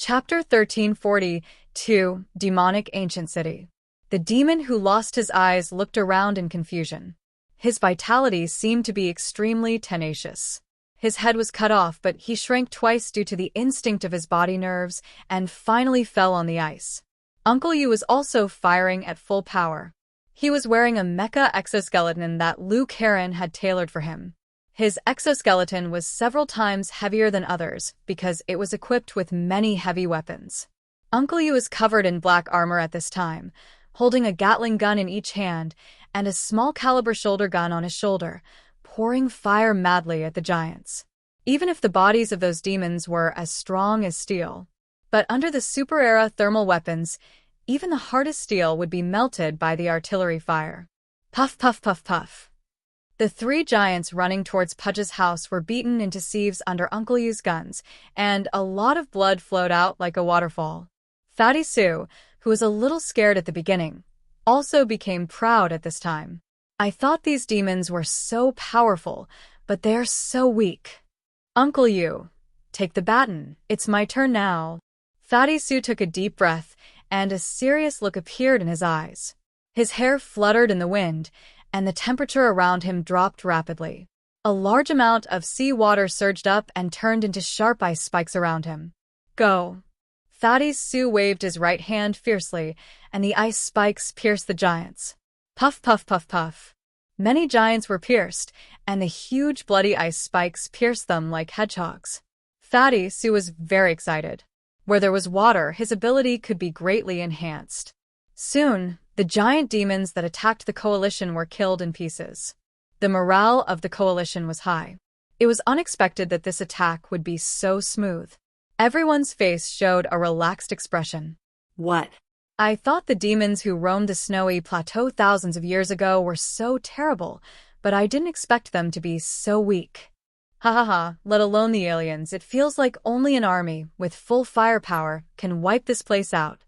Chapter 1342, Demonic Ancient City. The demon who lost his eyes looked around in confusion. His vitality seemed to be extremely tenacious. His head was cut off, but he shrank twice due to the instinct of his body nerves and finally fell on the ice. Uncle Yu was also firing at full power. He was wearing a mecha exoskeleton that Liu Karen had tailored for him. His exoskeleton was several times heavier than others because it was equipped with many heavy weapons. Uncle Yu was covered in black armor at this time, holding a Gatling gun in each hand and a small caliber shoulder gun on his shoulder, pouring fire madly at the giants. Even if the bodies of those demons were as strong as steel. But under the super-era thermal weapons, even the hardest steel would be melted by the artillery fire. Puff, puff, puff, puff. The three giants running towards Pudge's house were beaten into sieves under Uncle Yu's guns, and a lot of blood flowed out like a waterfall. Fatty Sue, who was a little scared at the beginning, also became proud at this time. I thought these demons were so powerful, but they're so weak. Uncle Yu, take the baton. It's my turn now. Fatty Sue took a deep breath, and a serious look appeared in his eyes. His hair fluttered in the wind, and the temperature around him dropped rapidly. A large amount of sea water surged up and turned into sharp ice spikes around him. Go! Fatty Sue waved his right hand fiercely, and the ice spikes pierced the giants. Puff, puff, puff, puff. Many giants were pierced, and the huge bloody ice spikes pierced them like hedgehogs. Fatty Sue was very excited. Where there was water, his ability could be greatly enhanced. Soon, the giant demons that attacked the coalition were killed in pieces. The morale of the coalition was high. It was unexpected that this attack would be so smooth. Everyone's face showed a relaxed expression. What? I thought the demons who roamed the snowy plateau thousands of years ago were so terrible, but I didn't expect them to be so weak. Ha ha ha, let alone the aliens. It feels like only an army with full firepower can wipe this place out.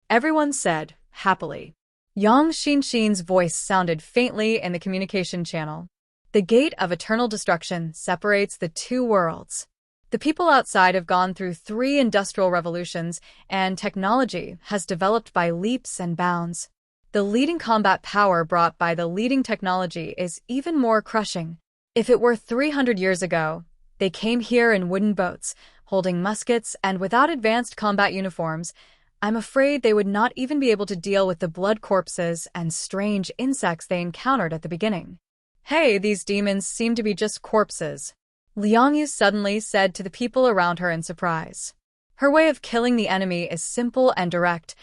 Everyone said, happily. Yang Xinshin's voice sounded faintly in the communication channel. The gate of eternal destruction separates the two worlds. The people outside have gone through 3 industrial revolutions, and technology has developed by leaps and bounds. The leading combat power brought by the leading technology is even more crushing. If it were 300 years ago, they came here in wooden boats, holding muskets and without advanced combat uniforms. I'm afraid they would not even be able to deal with the blood corpses and strange insects they encountered at the beginning. Hey, these demons seem to be just corpses, Liang Yu suddenly said to the people around her in surprise. Her way of killing the enemy is simple and direct,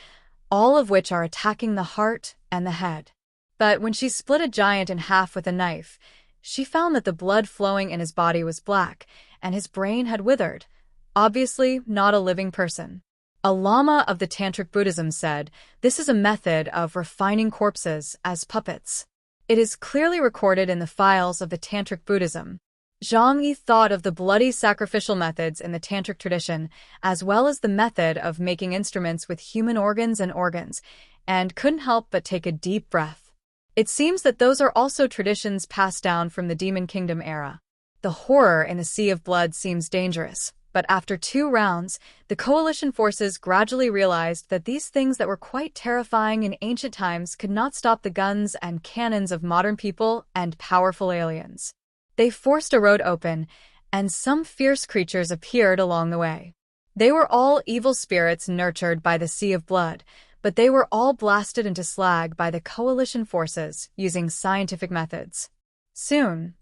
all of which are attacking the heart and the head. But when she split a giant in half with a knife, she found that the blood flowing in his body was black, and his brain had withered. Obviously not a living person. A lama of the Tantric Buddhism said, this is a method of refining corpses as puppets. It is clearly recorded in the files of the Tantric Buddhism. Zhang Yi thought of the bloody sacrificial methods in the Tantric tradition, as well as the method of making instruments with human organs, and couldn't help but take a deep breath. It seems that those are also traditions passed down from the Demon Kingdom era. The horror in the Sea of Blood seems dangerous, but after 2 rounds, the coalition forces gradually realized that these things that were quite terrifying in ancient times could not stop the guns and cannons of modern people and powerful aliens. They forced a road open, and some fierce creatures appeared along the way. They were all evil spirits nurtured by the Sea of Blood, but they were all blasted into slag by the coalition forces using scientific methods. Soon,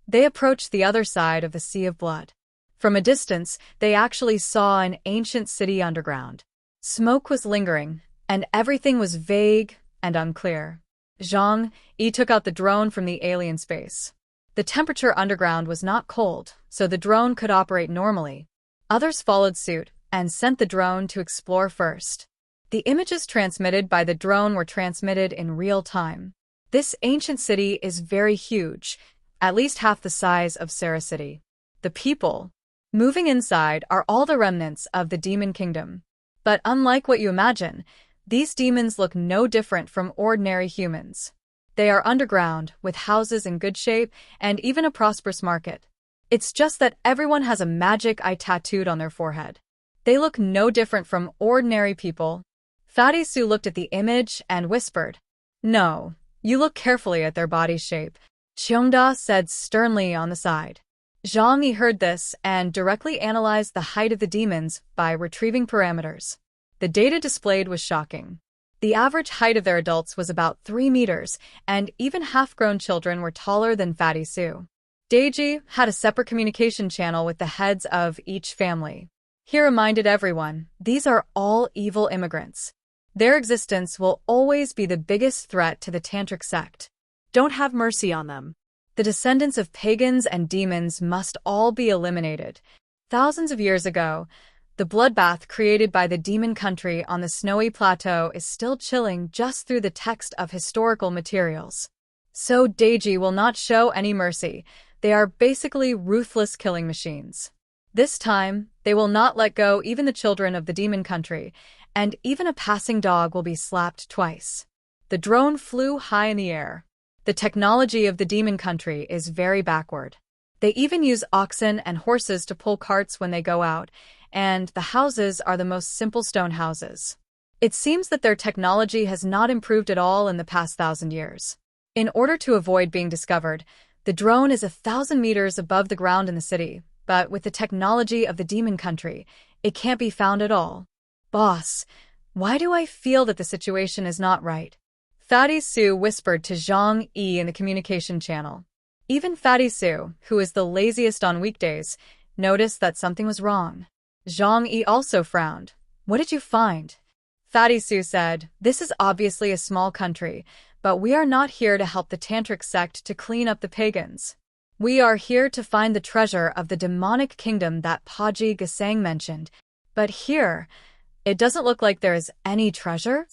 they approached the other side of the Sea of Blood. From a distance, they actually saw an ancient city underground. Smoke was lingering, and everything was vague and unclear. Zhang Yi took out the drone from the alien space. The temperature underground was not cold, so the drone could operate normally. Others followed suit and sent the drone to explore first. The images transmitted by the drone were transmitted in real time. This ancient city is very huge, at least half the size of Sarah City. The people moving inside are all the remnants of the Demon Kingdom. But unlike what you imagine, these demons look no different from ordinary humans. They are underground, with houses in good shape, and even a prosperous market. It's just that everyone has a magic eye tattooed on their forehead. They look no different from ordinary people. Fatty Sue looked at the image and whispered, "No, you look carefully at their body shape," Cheongda said sternly on the side. Zhang Yi heard this and directly analyzed the height of the demons by retrieving parameters. The data displayed was shocking. The average height of their adults was about 3 meters, and even half-grown children were taller than Fatty Sue. Daiji had a separate communication channel with the heads of each family. He reminded everyone, these are all evil immigrants. Their existence will always be the biggest threat to the tantric sect. Don't have mercy on them. The descendants of pagans and demons must all be eliminated. Thousands of years ago, the bloodbath created by the demon country on the snowy plateau is still chilling just through the text of historical materials. So Daiji will not show any mercy. They are basically ruthless killing machines. This time, they will not let go even the children of the demon country, and even a passing dog will be slapped twice. The drone flew high in the air. The technology of the demon country is very backward. They even use oxen and horses to pull carts when they go out, and the houses are the most simple stone houses. It seems that their technology has not improved at all in the past 1,000 years. In order to avoid being discovered, the drone is 1,000 meters above the ground in the city, but with the technology of the demon country, it can't be found at all. Boss, why do I feel that the situation is not right? Fatty Sue whispered to Zhang Yi in the communication channel. Even Fatty Sue, who is the laziest on weekdays, noticed that something was wrong. Zhang Yi also frowned. What did you find? Fatty Sue said, this is obviously a small country, but we are not here to help the tantric sect to clean up the pagans. We are here to find the treasure of the demonic kingdom that Paji Gasang mentioned. But here, it doesn't look like there is any treasure?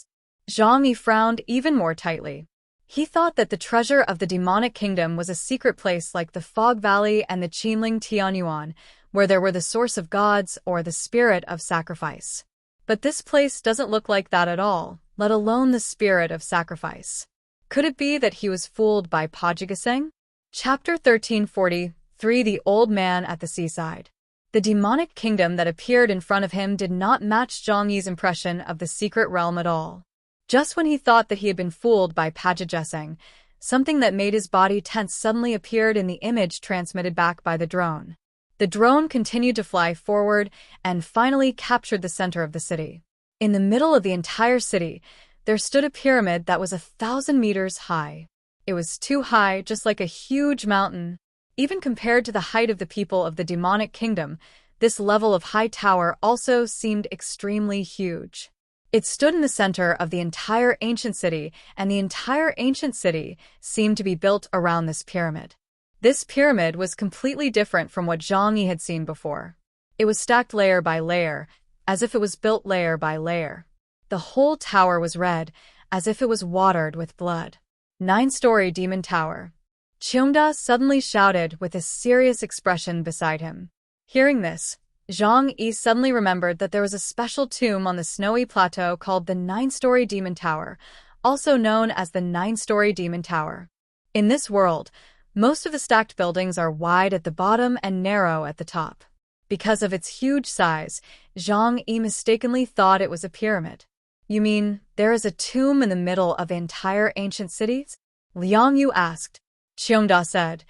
Zhang Yi frowned even more tightly. He thought that the treasure of the demonic kingdom was a secret place like the Fog Valley and the Qinling Tianyuan, where there were the source of gods or the spirit of sacrifice. But this place doesn't look like that at all, let alone the spirit of sacrifice. Could it be that he was fooled by Pajigaseng? Chapter 1343, The Old Man at the Seaside. The demonic kingdom that appeared in front of him did not match Zhang Yi's impression of the secret realm at all. Just when he thought that he had been fooled by Pajigaseng, something that made his body tense suddenly appeared in the image transmitted back by the drone. The drone continued to fly forward and finally captured the center of the city. In the middle of the entire city, there stood a pyramid that was 1,000 meters high. It was too high, just like a huge mountain. Even compared to the height of the people of the demonic kingdom, this level of high tower also seemed extremely huge. It stood in the center of the entire ancient city, and the entire ancient city seemed to be built around this pyramid. This pyramid was completely different from what Zhang Yi had seen before. It was stacked layer by layer, as if it was built layer by layer. The whole tower was red, as if it was watered with blood. 9-story demon tower. Cheongda suddenly shouted with a serious expression beside him. Hearing this, Zhang Yi suddenly remembered that there was a special tomb on the snowy plateau called the 9-story demon tower, also known as the 9-story demon tower. In this world, most of the stacked buildings are wide at the bottom and narrow at the top. Because of its huge size, Zhang Yi mistakenly thought it was a pyramid. You mean, there is a tomb in the middle of the entire ancient cities? Liang Yu asked. Cheongda said,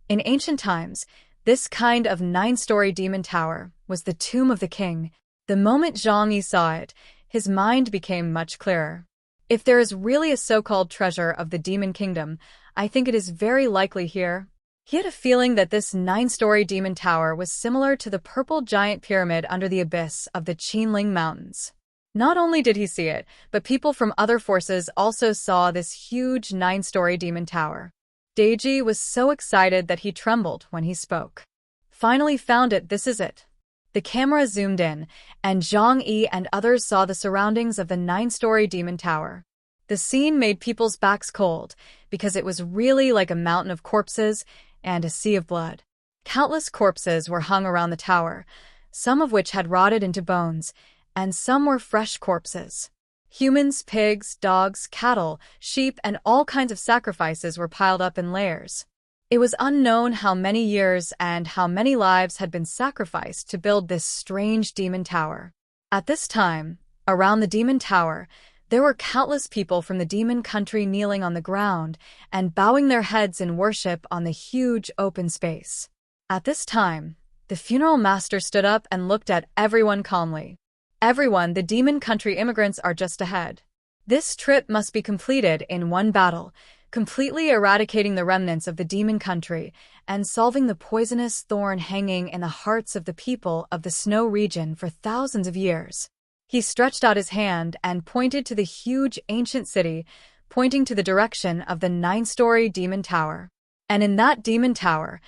in ancient times, this kind of 9-story demon tower was the tomb of the king. The moment Zhang Yi saw it, his mind became much clearer. If there is really a so-called treasure of the demon kingdom, I think it is very likely here. He had a feeling that this 9-story demon tower was similar to the purple giant pyramid under the abyss of the Qinling Mountains. Not only did he see it, but people from other forces also saw this huge 9-story demon tower. Daiji was so excited that he trembled when he spoke. Finally found it, this is it. The camera zoomed in, and Zhang Yi and others saw the surroundings of the 9-story demon tower. The scene made people's backs cold, because it was really like a mountain of corpses and a sea of blood. Countless corpses were hung around the tower, some of which had rotted into bones, and some were fresh corpses. Humans, pigs, dogs, cattle, sheep, and all kinds of sacrifices were piled up in layers. It was unknown how many years and how many lives had been sacrificed to build this strange demon tower. At this time, around the demon tower, there were countless people from the demon country kneeling on the ground and bowing their heads in worship on the huge open space. At this time, the funeral master stood up and looked at everyone calmly. Everyone, the demon country immigrants are just ahead. This trip must be completed in one battle, completely eradicating the remnants of the demon country and solving the poisonous thorn hanging in the hearts of the people of the snow region for thousands of years. He stretched out his hand and pointed to the huge ancient city, pointing to the direction of the 9-story demon tower. And in that demon tower,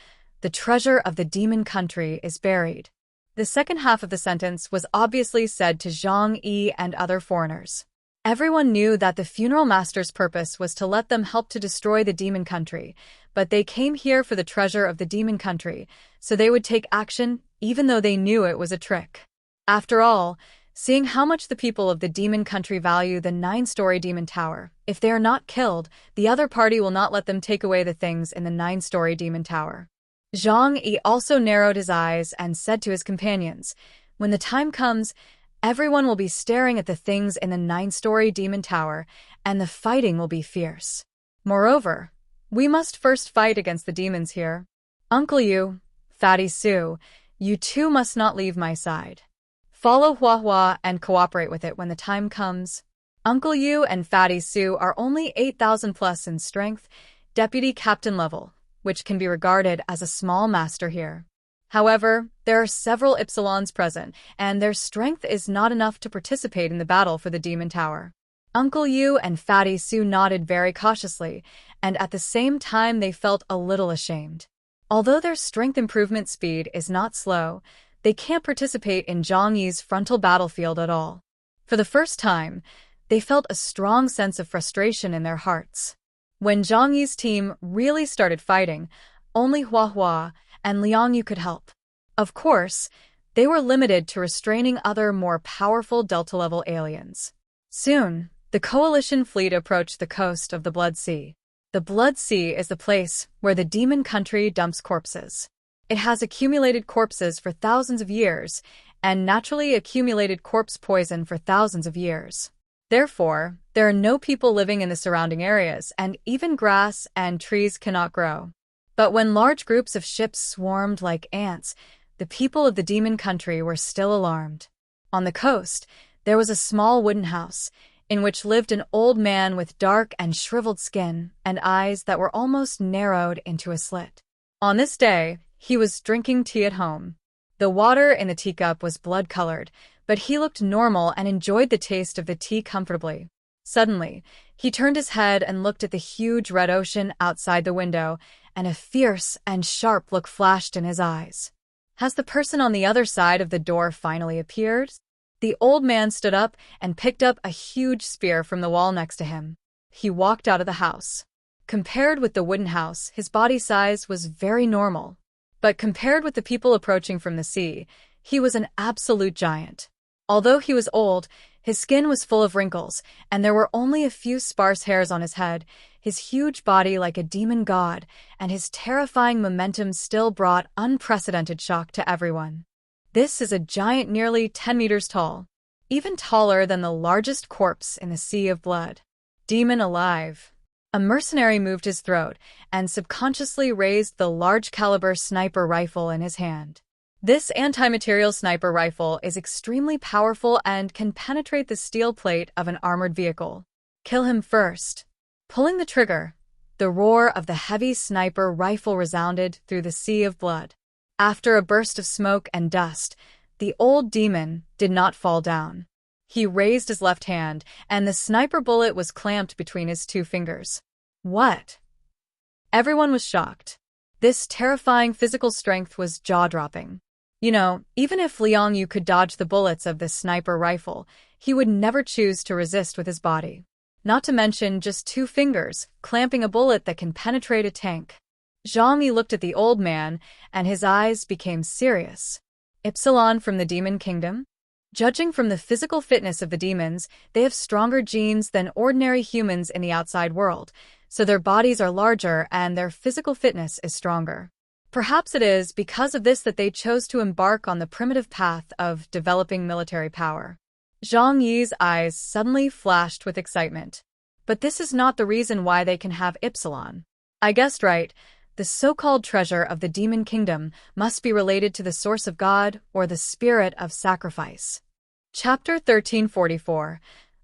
the treasure of the demon country is buried. The second half of the sentence was obviously said to Jang and other foreigners. Everyone knew that the funeral master's purpose was to let them help to destroy the demon country, but they came here for the treasure of the demon country, so they would take action even though they knew it was a trick. After all, seeing how much the people of the demon country value the 9-story demon tower, if they are not killed, the other party will not let them take away the things in the 9-story demon tower. Zhang Yi also narrowed his eyes and said to his companions, "When the time comes, everyone will be staring at the things in the 9-story demon tower, and the fighting will be fierce. Moreover, we must first fight against the demons here. Uncle Yu, Fatty Sue, you two must not leave my side. Follow Hua and cooperate with it when the time comes." Uncle Yu and Fatty Sue are only 8,000 plus in strength, deputy captain level, which can be regarded as a small master here. However, there are several Ypsilons present, and their strength is not enough to participate in the battle for the demon tower. Uncle Yu and Fatty Sue nodded very cautiously, and at the same time they felt a little ashamed. Although their strength improvement speed is not slow, they can't participate in Zhang Yi's frontal battlefield at all. For the first time, they felt a strong sense of frustration in their hearts. When Zhang Yi's team really started fighting, only Hua and Liang Yu could help. Of course, they were limited to restraining other more powerful Delta-level aliens. Soon, the coalition fleet approached the coast of the Blood Sea. The Blood Sea is the place where the demon country dumps corpses. It has accumulated corpses for thousands of years, and naturally accumulated corpse poison for thousands of years. Therefore, there are no people living in the surrounding areas, and even grass and trees cannot grow. But when large groups of ships swarmed like ants, the people of the demon country were still alarmed. On the coast, there was a small wooden house, in which lived an old man with dark and shriveled skin and eyes that were almost narrowed into a slit. On this day, he was drinking tea at home. The water in the teacup was blood-colored, but he looked normal and enjoyed the taste of the tea comfortably. Suddenly, he turned his head and looked at the huge red ocean outside the window, and a fierce and sharp look flashed in his eyes. Has the person on the other side of the door finally appeared? The old man stood up and picked up a huge spear from the wall next to him. He walked out of the house. Compared with the wooden house, his body size was very normal. But compared with the people approaching from the sea, he was an absolute giant. Although he was old, his skin was full of wrinkles, and there were only a few sparse hairs on his head. His huge body like a demon god, and his terrifying momentum still brought unprecedented shock to everyone. This is a giant nearly 10 meters tall, even taller than the largest corpse in the Sea of Blood. Demon alive. A mercenary moved his throat and subconsciously raised the large-caliber sniper rifle in his hand. This anti-material sniper rifle is extremely powerful and can penetrate the steel plate of an armored vehicle. Kill him first. Pulling the trigger, the roar of the heavy sniper rifle resounded through the Sea of Blood. After a burst of smoke and dust, the old demon did not fall down. He raised his left hand, and the sniper bullet was clamped between his two fingers. What? Everyone was shocked. This terrifying physical strength was jaw-dropping. Even if Liang Yu could dodge the bullets of this sniper rifle, he would never choose to resist with his body. Not to mention just 2 fingers, clamping a bullet that can penetrate a tank. Zhang Yi looked at the old man, and his eyes became serious. Ypsilon from the Demon Kingdom? Judging from the physical fitness of the demons, they have stronger genes than ordinary humans in the outside world, so their bodies are larger and their physical fitness is stronger. Perhaps it is because of this that they chose to embark on the primitive path of developing military power. Zhang Yi's eyes suddenly flashed with excitement. But this is not the reason why they can have Epsilon. I guessed right. The so-called treasure of the demon kingdom must be related to the source of God or the spirit of sacrifice. Chapter 1344.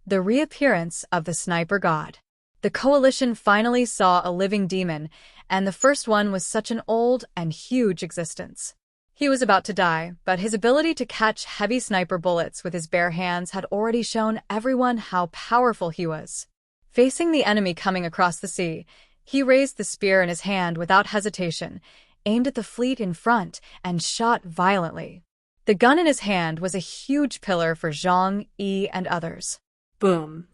The Reappearance of the Sniper God. The coalition finally saw a living demon, and the first one was such an old and huge existence. He was about to die, but his ability to catch heavy sniper bullets with his bare hands had already shown everyone how powerful he was. Facing the enemy coming across the sea, he raised the spear in his hand without hesitation, aimed at the fleet in front, and shot violently. The gun in his hand was a huge pillar for Zhang Yi and others. Boom.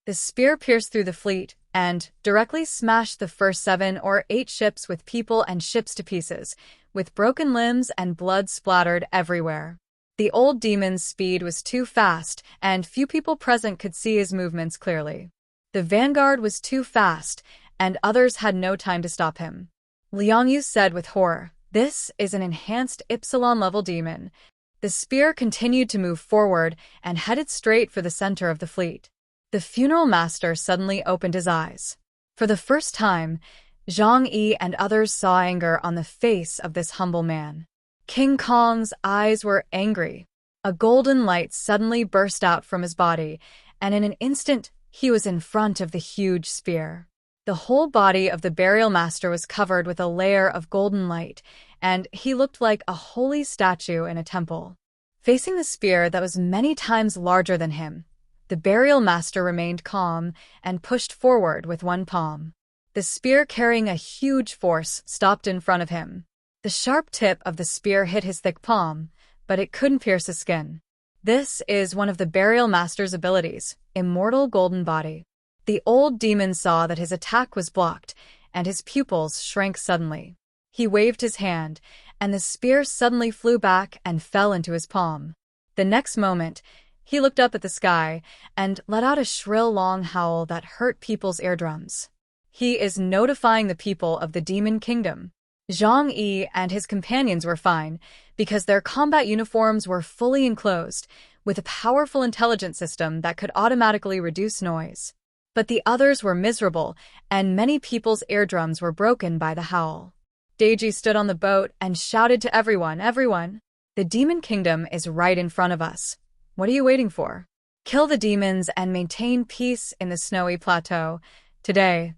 The spear pierced through the fleet and directly smashed the first 7 or 8 ships with people and ships to pieces, with broken limbs and blood splattered everywhere. The old demon's speed was too fast, and few people present could see his movements clearly. The vanguard was too fast, and others had no time to stop him. Liang Yu said with horror, "This is an enhanced Epsilon-level demon." The spear continued to move forward and headed straight for the center of the fleet. The funeral master suddenly opened his eyes. For the first time, Zhang Yi and others saw anger on the face of this humble man. King Kong's eyes were angry. A golden light suddenly burst out from his body, and in an instant, he was in front of the huge spear. The whole body of the burial master was covered with a layer of golden light, and he looked like a holy statue in a temple. Facing the spear that was many times larger than him, the burial master remained calm and pushed forward with one palm. The spear carrying a huge force stopped in front of him. The sharp tip of the spear hit his thick palm, but it couldn't pierce his skin. This is one of the burial master's abilities, Immortal Golden Body. The old demon saw that his attack was blocked, and his pupils shrank suddenly. He waved his hand, and the spear suddenly flew back and fell into his palm. The next moment, he looked up at the sky and let out a shrill long howl that hurt people's eardrums. He is notifying the people of the demon kingdom. Zhang Yi and his companions were fine, because their combat uniforms were fully enclosed, with a powerful intelligence system that could automatically reduce noise. But the others were miserable, and many people's eardrums were broken by the howl. Deji stood on the boat and shouted to everyone, "Everyone! The demon kingdom is right in front of us. What are you waiting for? Kill the demons and maintain peace in the snowy plateau. Today,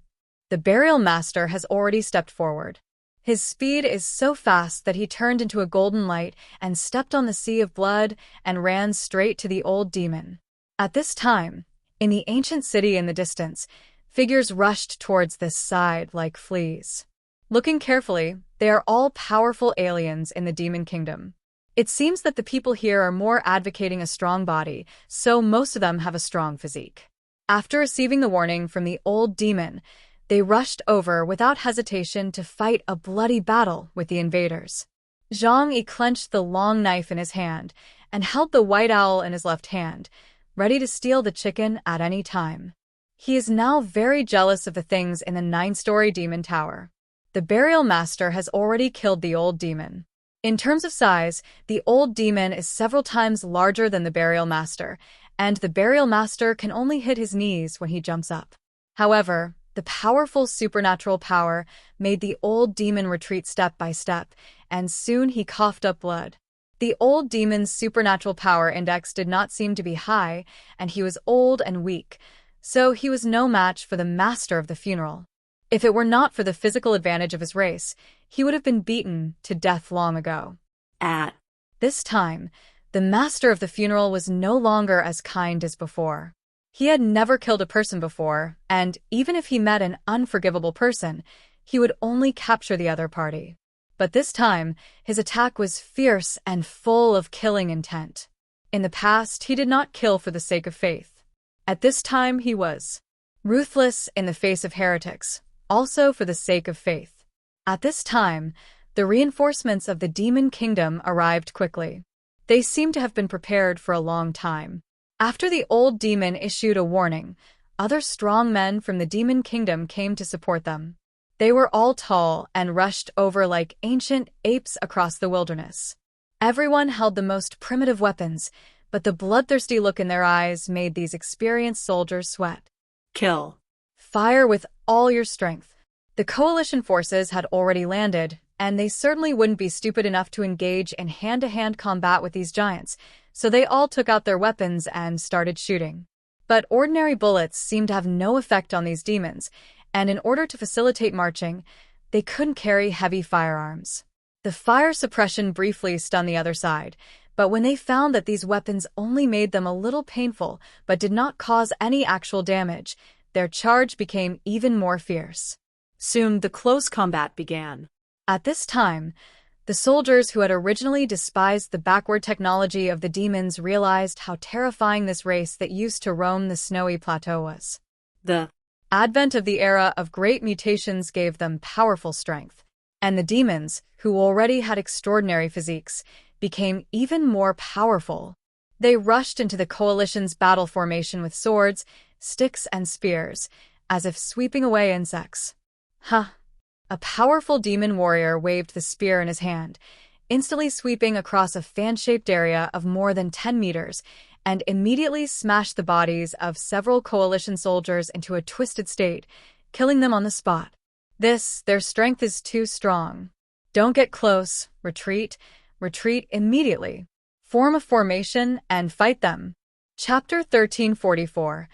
the burial master has already stepped forward. His speed is so fast that he turned into a golden light and stepped on the sea of blood and ran straight to the old demon." At this time, in the ancient city in the distance, figures rushed towards this side like fleas. Looking carefully, they are all powerful aliens in the demon kingdom. It seems that the people here are more advocating a strong body, so most of them have a strong physique. After receiving the warning from the old demon, they rushed over without hesitation to fight a bloody battle with the invaders. Zhang Yi clenched the long knife in his hand and held the white owl in his left hand, ready to steal the chicken at any time. He is now very jealous of the things in the 9-story demon tower. The burial master has already killed the old demon. In terms of size, the old demon is several times larger than the burial master, and the burial master can only hit his knees when he jumps up. However, the powerful supernatural power made the old demon retreat step by step, and soon he coughed up blood. The old demon's supernatural power index did not seem to be high, and he was old and weak, so he was no match for the master of the funeral. If it were not for the physical advantage of his race, he would have been beaten to death long ago. At this time, the master of the funeral was no longer as kind as before. He had never killed a person before, and even if he met an unforgivable person, he would only capture the other party. But this time, his attack was fierce and full of killing intent. In the past, he did not kill for the sake of faith. At this time, he was ruthless in the face of heretics, also for the sake of faith. At this time, the reinforcements of the demon kingdom arrived quickly. They seemed to have been prepared for a long time. After the old demon issued a warning, other strong men from the demon kingdom came to support them. They were all tall and rushed over like ancient apes across the wilderness. Everyone held the most primitive weapons, but the bloodthirsty look in their eyes made these experienced soldiers sweat. Kill. Fire with all your strength. The coalition forces had already landed, and they certainly wouldn't be stupid enough to engage in hand-to-hand combat with these giants, so they all took out their weapons and started shooting. But ordinary bullets seemed to have no effect on these demons, and in order to facilitate marching, they couldn't carry heavy firearms. The fire suppression briefly stunned the other side, but when they found that these weapons only made them a little painful but did not cause any actual damage, their charge became even more fierce. Soon the close combat began. At this time, the soldiers who had originally despised the backward technology of the demons realized how terrifying this race that used to roam the snowy plateau was. The advent of the era of great mutations gave them powerful strength, and the demons, who already had extraordinary physiques, became even more powerful. They rushed into the coalition's battle formation with swords, sticks, and spears, as if sweeping away insects. A powerful demon warrior waved the spear in his hand, instantly sweeping across a fan-shaped area of more than 10 meters, and immediately smashed the bodies of several coalition soldiers into a twisted state, killing them on the spot. Their strength is too strong. Don't get close. Retreat immediately. Form a formation and fight them. Chapter 1344.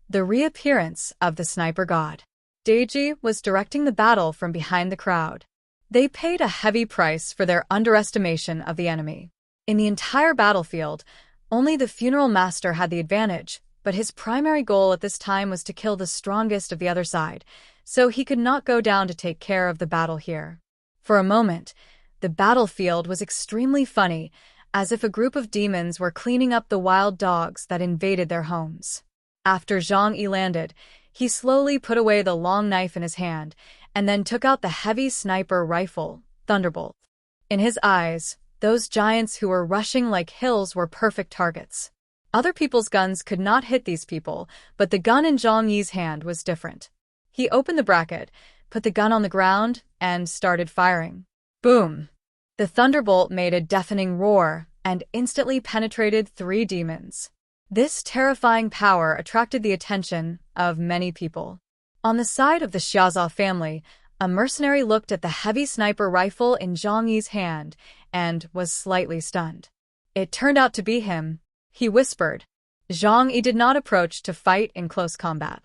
The Reappearance of the Sniper God. Daiji was directing the battle from behind the crowd. They paid a heavy price for their underestimation of the enemy. In the entire battlefield, only the funeral master had the advantage, but his primary goal at this time was to kill the strongest of the other side, so he could not go down to take care of the battle here. For a moment, the battlefield was extremely funny, as if a group of demons were cleaning up the wild dogs that invaded their homes. After Jang landed, he slowly put away the long knife in his hand, and then took out the heavy sniper rifle, Thunderbolt. In his eyes, those giants who were rushing like hills were perfect targets. Other people's guns could not hit these people, but the gun in Zhang Yi's hand was different. He opened the bracket, put the gun on the ground, and started firing. Boom! The thunderbolt made a deafening roar and instantly penetrated 3 demons. This terrifying power attracted the attention of many people. On the side of the Xiaozhao family, a mercenary looked at the heavy sniper rifle in Zhang Yi's hand and was slightly stunned. It turned out to be him. He whispered. Zhang Yi did not approach to fight in close combat.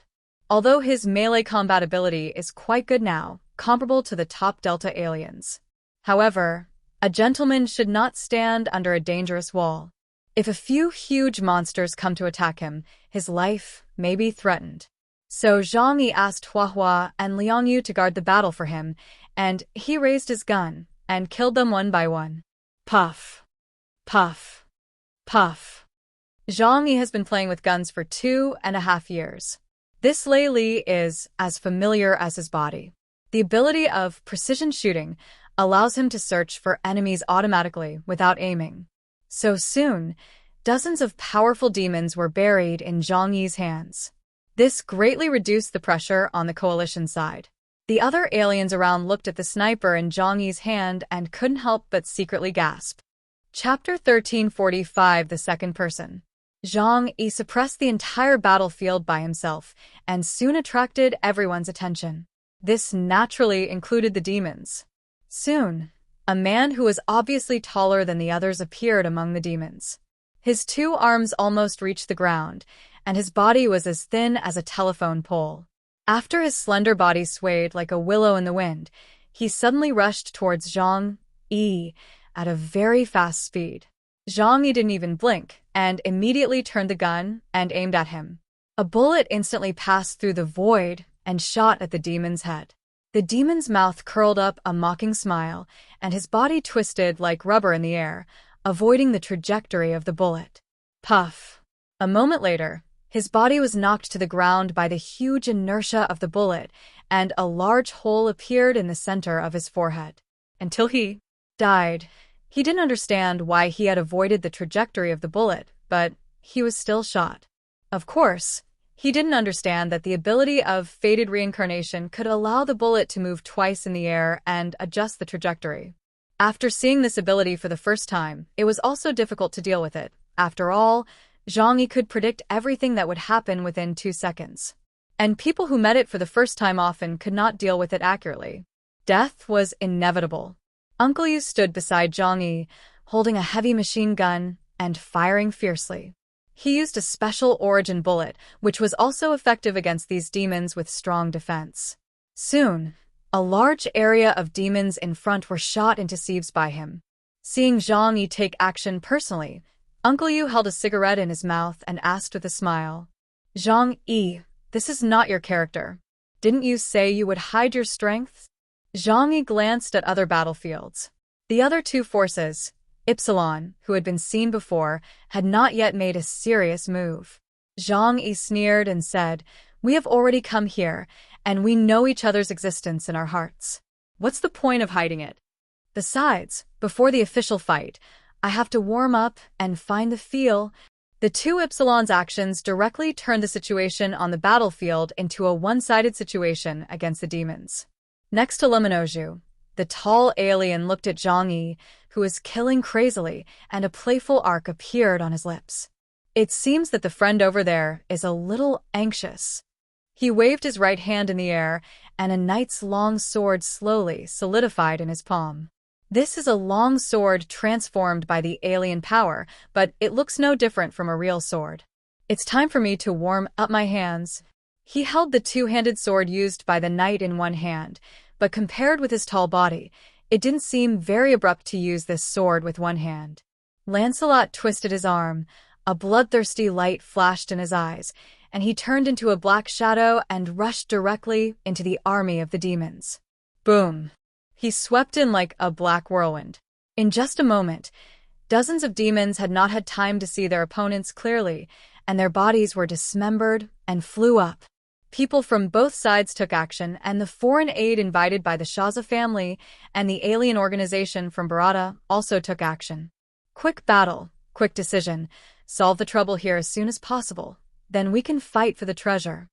Although his melee combat ability is quite good now, comparable to the top Delta aliens. However, a gentleman should not stand under a dangerous wall. If a few huge monsters come to attack him, his life may be threatened. So Zhang Yi asked Huahua and Liangyu to guard the battle for him, and he raised his gun and killed them one by one. Puff. Puff. Puff. Zhang Yi has been playing with guns for 2.5 years. This Lei Li is as familiar as his body. The ability of precision shooting allows him to search for enemies automatically without aiming. So soon, dozens of powerful demons were buried in Zhang Yi's hands. This greatly reduced the pressure on the coalition side. The other aliens around looked at the sniper in Zhang Yi's hand and couldn't help but secretly gasp. Chapter 1345. The Second Person. Zhang Yi suppressed the entire battlefield by himself and soon attracted everyone's attention. This naturally included the demons. Soon, a man who was obviously taller than the others appeared among the demons. His 2 arms almost reached the ground, and his body was as thin as a telephone pole. After his slender body swayed like a willow in the wind, he suddenly rushed towards Zhang Yi at a very fast speed. Zhang Yi didn't even blink, and immediately turned the gun and aimed at him. A bullet instantly passed through the void and shot at the demon's head. The demon's mouth curled up a mocking smile, and his body twisted like rubber in the air, avoiding the trajectory of the bullet. Puff! A moment later, his body was knocked to the ground by the huge inertia of the bullet, and a large hole appeared in the center of his forehead. Until he died, he didn't understand why he had avoided the trajectory of the bullet, but he was still shot. Of course, He didn't understand that the ability of fated reincarnation could allow the bullet to move twice in the air and adjust the trajectory. After seeing this ability for the first time, it was also difficult to deal with it. After all, Zhang Yi could predict everything that would happen within 2 seconds. And people who met it for the first time often could not deal with it accurately. Death was inevitable. Uncle Yu stood beside Zhang Yi, holding a heavy machine gun and firing fiercely. He used a special origin bullet, which was also effective against these demons with strong defense. Soon, a large area of demons in front were shot into sieves by him. Seeing Zhang Yi take action personally, Uncle Yu held a cigarette in his mouth and asked with a smile, "Zhang Yi, this is not your character. Didn't you say you would hide your strengths?" Zhang Yi glanced at other battlefields. The other two forces, Ypsilon, who had been seen before, had not yet made a serious move. Zhang Yi sneered and said, "We have already come here, and we know each other's existence in our hearts. What's the point of hiding it? Besides, before the official fight, I have to warm up and find the feel." The two Ypsilon's actions directly turned the situation on the battlefield into a one-sided situation against the demons. Next to Luminoju, the tall alien looked at Zhang Yi, who was killing crazily, and a playful arc appeared on his lips. "It seems that the friend over there is a little anxious." He waved his right hand in the air, and a knight's long sword slowly solidified in his palm. This is a long sword transformed by the alien power, but it looks no different from a real sword. "It's time for me to warm up my hands." He held the two-handed sword used by the knight in one hand, but compared with his tall body, it didn't seem very abrupt to use this sword with one hand. Lancelot twisted his arm, a bloodthirsty light flashed in his eyes, and he turned into a black shadow and rushed directly into the army of the demons. Boom! He swept in like a black whirlwind. In just a moment, dozens of demons had not had time to see their opponents clearly, and their bodies were dismembered and flew up. People from both sides took action, and the foreign aid invited by the Shaza family and the alien organization from Barada also took action. Quick battle, quick decision, solve the trouble here as soon as possible, then we can fight for the treasure.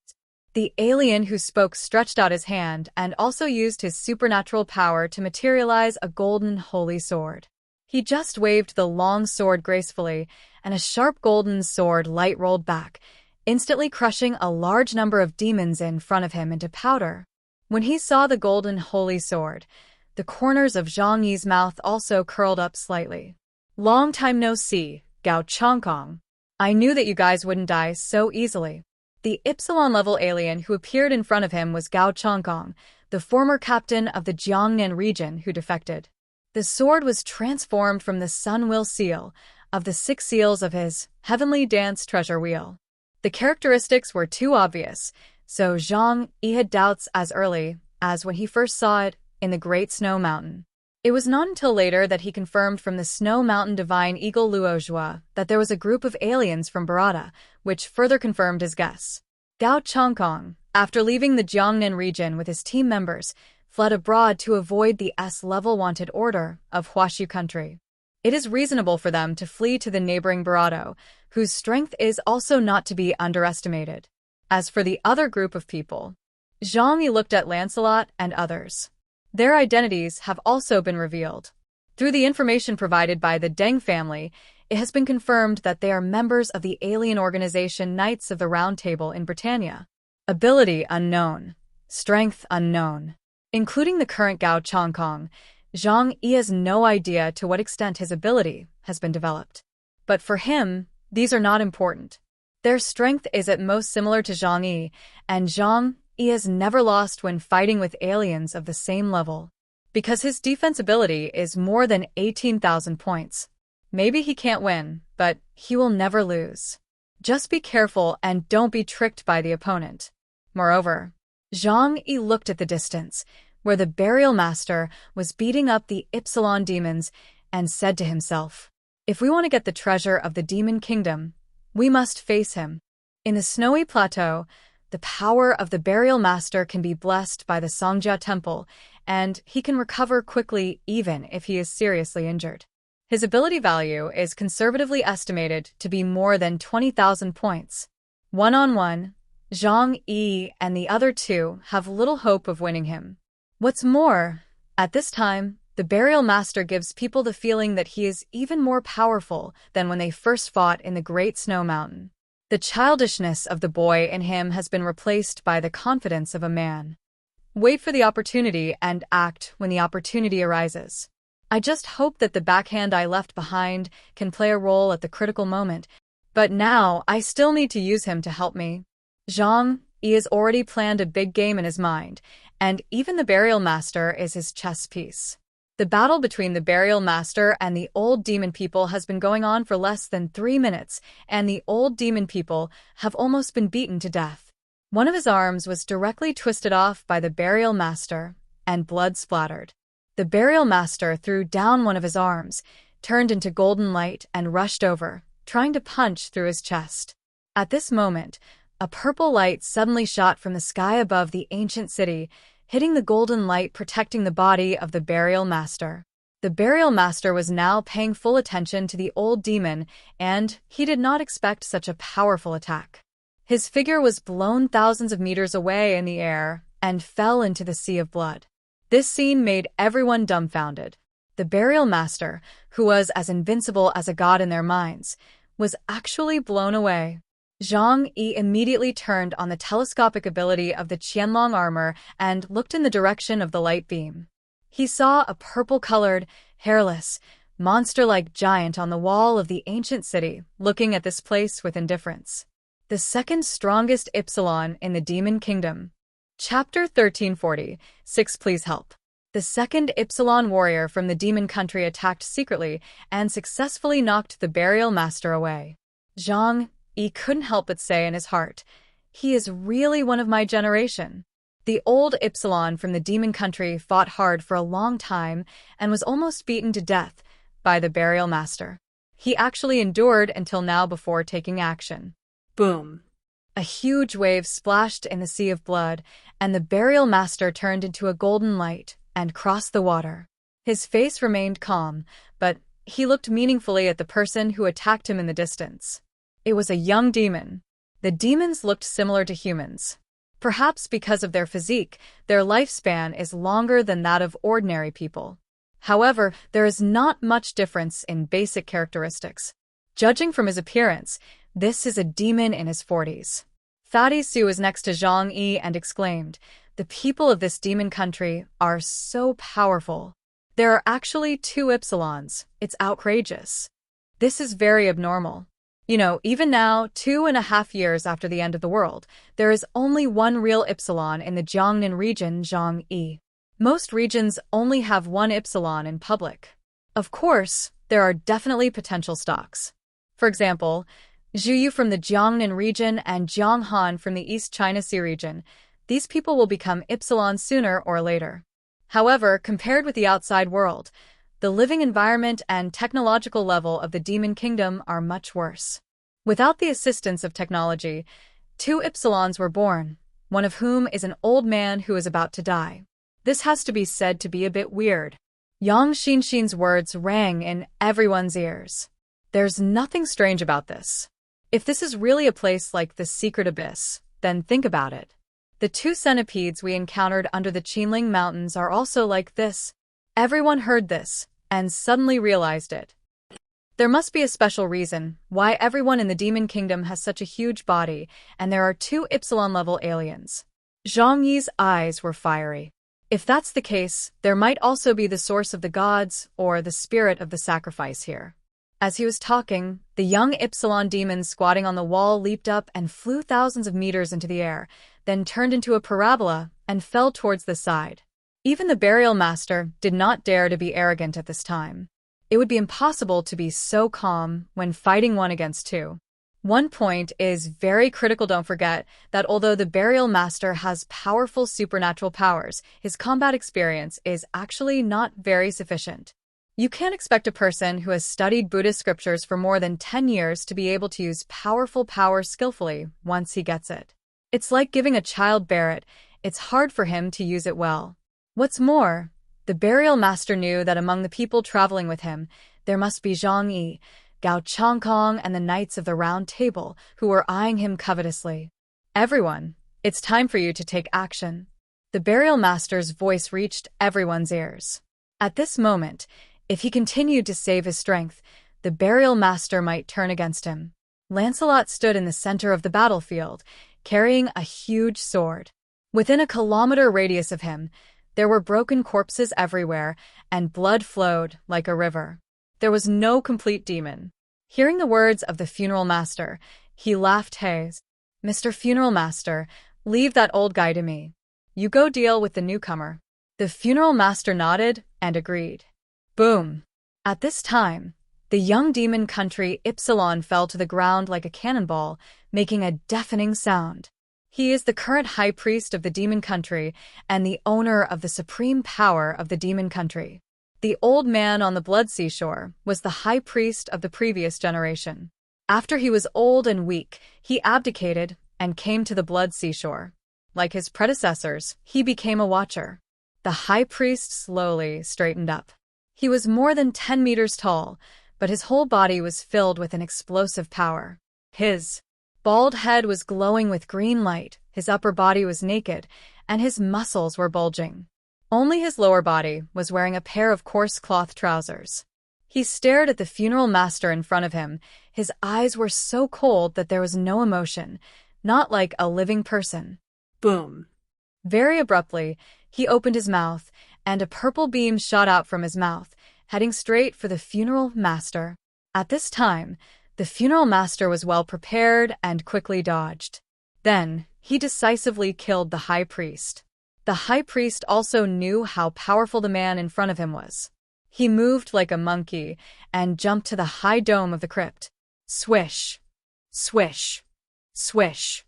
The alien who spoke stretched out his hand and also used his supernatural power to materialize a golden holy sword. He just waved the long sword gracefully, and a sharp golden sword light rolled back, instantly crushing a large number of demons in front of him into powder. When he saw the golden holy sword, the corners of Zhang Yi's mouth also curled up slightly. "Long time no see, Gao Chongkong. I knew that you guys wouldn't die so easily." The Ypsilon-level alien who appeared in front of him was Gao Chongkong, the former captain of the Jiangnan region who defected. The sword was transformed from the Sun Wheel seal of the 6 seals of his Heavenly Dance treasure wheel. The characteristics were too obvious, so Zhang Yi had doubts as early as when he first saw it in the Great Snow Mountain. It was not until later that he confirmed from the Snow Mountain divine eagle Luozhua that there was a group of aliens from Barada, which further confirmed his guess. Gao Chongkong, after leaving the Jiangnan region with his team members, fled abroad to avoid the S-level wanted order of Huashu country. It is reasonable for them to flee to the neighboring Barado, whose strength is also not to be underestimated. As for the other group of people, Zhang Yi looked at Lancelot and others. Their identities have also been revealed. Through the information provided by the Deng family, it has been confirmed that they are members of the alien organization Knights of the Round Table in Britannia. Ability unknown. Strength unknown. Including the current Gao Chongkong, Zhang Yi has no idea to what extent his ability has been developed. But for him, these are not important. Their strength is at most similar to Zhang Yi, and Zhang Yi has never lost when fighting with aliens of the same level. Because his defense ability is more than 18,000 points. Maybe he can't win, but he will never lose. Just be careful and don't be tricked by the opponent. Moreover, Zhang Yi looked at the distance, where the Burial Master was beating up the Ypsilon demons, and said to himself, "If we want to get the treasure of the Demon Kingdom, we must face him." In the snowy plateau, the power of the Burial Master can be blessed by the Songjia Temple, and he can recover quickly even if he is seriously injured. His ability value is conservatively estimated to be more than 20,000 points. One-on-one, Zhang Yi and the other two have little hope of winning him. What's more, at this time, the Burial Master gives people the feeling that he is even more powerful than when they first fought in the Great Snow Mountain. The childishness of the boy in him has been replaced by the confidence of a man. Wait for the opportunity and act when the opportunity arises. I just hope that the backhand I left behind can play a role at the critical moment, but now I still need to use him to help me. Zhang Yi has already planned a big game in his mind, and even the Burial Master is his chess piece. The battle between the Burial Master and the old demon people has been going on for less than 3 minutes, and the old demon people have almost been beaten to death. One of his arms was directly twisted off by the Burial Master, and blood splattered. The Burial Master threw down one of his arms, turned into golden light, and rushed over, trying to punch through his chest. At this moment, a purple light suddenly shot from the sky above the ancient city, hitting the golden light protecting the body of the Burial Master. The Burial Master was now paying full attention to the old demon, and he did not expect such a powerful attack. His figure was blown thousands of meters away in the air and fell into the sea of blood. This scene made everyone dumbfounded. The Burial Master, who was as invincible as a god in their minds, was actually blown away. Zhang Yi immediately turned on the telescopic ability of the Qianlong armor and looked in the direction of the light beam. He saw a purple-colored, hairless, monster-like giant on the wall of the ancient city, looking at this place with indifference. The second strongest Ypsilon in the Demon Kingdom. Chapter 1346, Please Help. The second Ypsilon warrior from the demon country attacked secretly and successfully knocked the Burial Master away. Zhang Yi couldn't help but say in his heart, "He is really one of my generation." The old Ypsilon from the demon country fought hard for a long time and was almost beaten to death by the Burial Master. He actually endured until now before taking action. Boom. A huge wave splashed in the sea of blood, and the Burial Master turned into a golden light and crossed the water. His face remained calm, but he looked meaningfully at the person who attacked him in the distance. It was a young demon. The demons looked similar to humans. Perhaps because of their physique, their lifespan is longer than that of ordinary people. However, there is not much difference in basic characteristics. Judging from his appearance, this is a demon in his 40s. Fatty Su was next to Zhang Yi and exclaimed, "The people of this demon country are so powerful. There are actually 2 Ypsilons. It's outrageous. This is very abnormal. Even now, 2.5 years after the end of the world, there is only one real Ypsilon in the Jiangnan region, Zhang Yi. Most regions only have 1 Ypsilon in public. Of course, there are definitely potential stocks. For example, Zhu Yu from the Jiangnan region and Jiang Han from the East China Sea region. These people will become Ypsilon sooner or later. However, compared with the outside world, the living environment and technological level of the Demon Kingdom are much worse. Without the assistance of technology, 2 Ypsilons were born, one of whom is an old man who is about to die. This has to be said to be a bit weird." Yang Xinxin's words rang in everyone's ears. There's nothing strange about this. If this is really a place like the Secret Abyss, then think about it. The 2 centipedes we encountered under the Qinling Mountains are also like this. Everyone heard this, and suddenly realized it. There must be a special reason why everyone in the Demon Kingdom has such a huge body, and there are 2 Ypsilon-level aliens. Zhang Yi's eyes were fiery. If that's the case, there might also be the source of the gods or the spirit of the sacrifice here. As he was talking, the young Ypsilon demon squatting on the wall leaped up and flew thousands of meters into the air, then turned into a parabola and fell towards the side. Even the Burial Master did not dare to be arrogant at this time. It would be impossible to be so calm when fighting 1 against 2. One point is very critical. Don't forget that although the Burial Master has powerful supernatural powers, his combat experience is actually not very sufficient. You can't expect a person who has studied Buddhist scriptures for more than 10 years to be able to use powerful power skillfully once he gets it. It's like giving a child Barrett. It's hard for him to use it well. What's more, the Burial Master knew that among the people traveling with him, there must be Zhang Yi, Gao Changkong, and the Knights of the Round Table, who were eyeing him covetously. Everyone, it's time for you to take action. The burial master's voice reached everyone's ears. At this moment, if he continued to save his strength, the burial master might turn against him. Lancelot stood in the center of the battlefield, carrying a huge sword. Within a kilometer radius of him, there were broken corpses everywhere, and blood flowed like a river. There was no complete demon. Hearing the words of the funeral master, he laughed. Hey, Mr. Funeral Master, leave that old guy to me. You go deal with the newcomer. The funeral master nodded and agreed. Boom! At this time, the young demon country Ypsilon fell to the ground like a cannonball, making a deafening sound. He is the current high priest of the demon country and the owner of the supreme power of the demon country. The old man on the blood seashore was the high priest of the previous generation. After he was old and weak, he abdicated and came to the blood seashore. Like his predecessors, he became a watcher. The high priest slowly straightened up. He was more than 10 meters tall, but his whole body was filled with an explosive power. His bald head was glowing with green light, his upper body was naked, and his muscles were bulging. Only his lower body was wearing a pair of coarse cloth trousers. He stared at the funeral master in front of him. His eyes were so cold that there was no emotion, not like a living person. Boom. Very abruptly, he opened his mouth, and a purple beam shot out from his mouth, heading straight for the funeral master. At this time, the funeral master was well prepared and quickly dodged. Then, he decisively killed the high priest. The high priest also knew how powerful the man in front of him was. He moved like a monkey and jumped to the high dome of the crypt. Swish! Swish! Swish!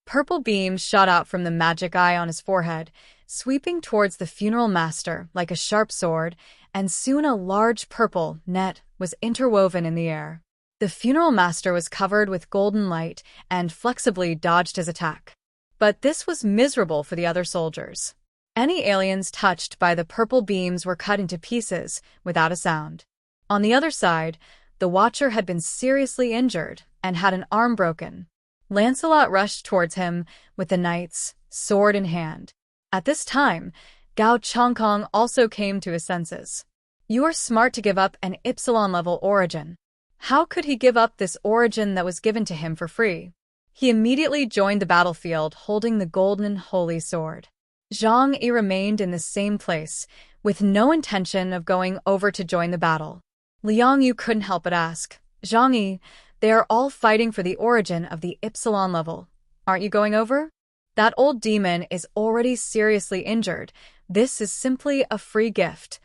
Purple beams shot out from the magic eye on his forehead, sweeping towards the funeral master like a sharp sword, and soon a large purple net was interwoven in the air. The funeral master was covered with golden light and flexibly dodged his attack. But this was miserable for the other soldiers. Any aliens touched by the purple beams were cut into pieces without a sound. On the other side, the Watcher had been seriously injured and had an arm broken. Lancelot rushed towards him with the knight's sword in hand. At this time, Gao Chongkong also came to his senses. You are smart to give up an Ypsilon-level origin. How could he give up this origin that was given to him for free? He immediately joined the battlefield holding the golden holy sword. Jang remained in the same place, with no intention of going over to join the battle. Liang Yu couldn't help but ask, Zhang, they are all fighting for the origin of the Ypsilon level. Aren't you going over? That old demon is already seriously injured. This is simply a free gift.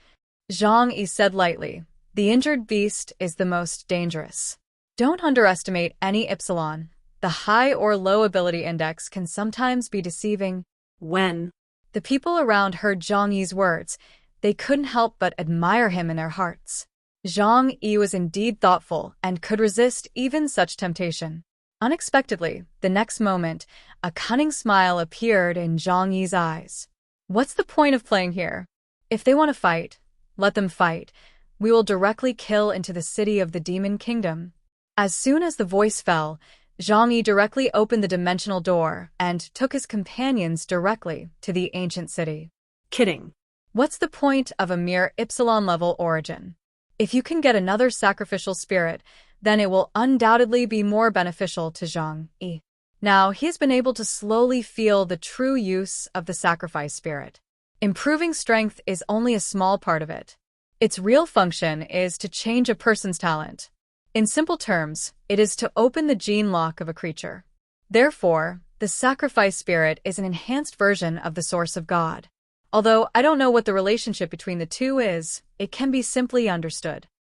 Zhang said lightly, the injured beast is the most dangerous. Don't underestimate any Ypsilon. The high or low ability index can sometimes be deceiving. When the people around heard Zhang Yi's words, they couldn't help but admire him in their hearts. Zhang Yi was indeed thoughtful and could resist even such temptation. Unexpectedly, the next moment, a cunning smile appeared in Zhang Yi's eyes. What's the point of playing here? If they want to fight, let them fight. We will directly kill into the city of the Demon Kingdom. As soon as the voice fell, Zhang Yi directly opened the dimensional door and took his companions directly to the ancient city. Kidding. What's the point of a mere Ypsilon-level origin? If you can get another sacrificial spirit, then it will undoubtedly be more beneficial to Zhang Yi. Now, he has been able to slowly feel the true use of the sacrifice spirit. Improving strength is only a small part of it. Its real function is to change a person's talent. In simple terms, it is to open the gene lock of a creature. Therefore, the sacrifice spirit is an enhanced version of the source of God. Although I don't know what the relationship between the two is, it can be simply understood.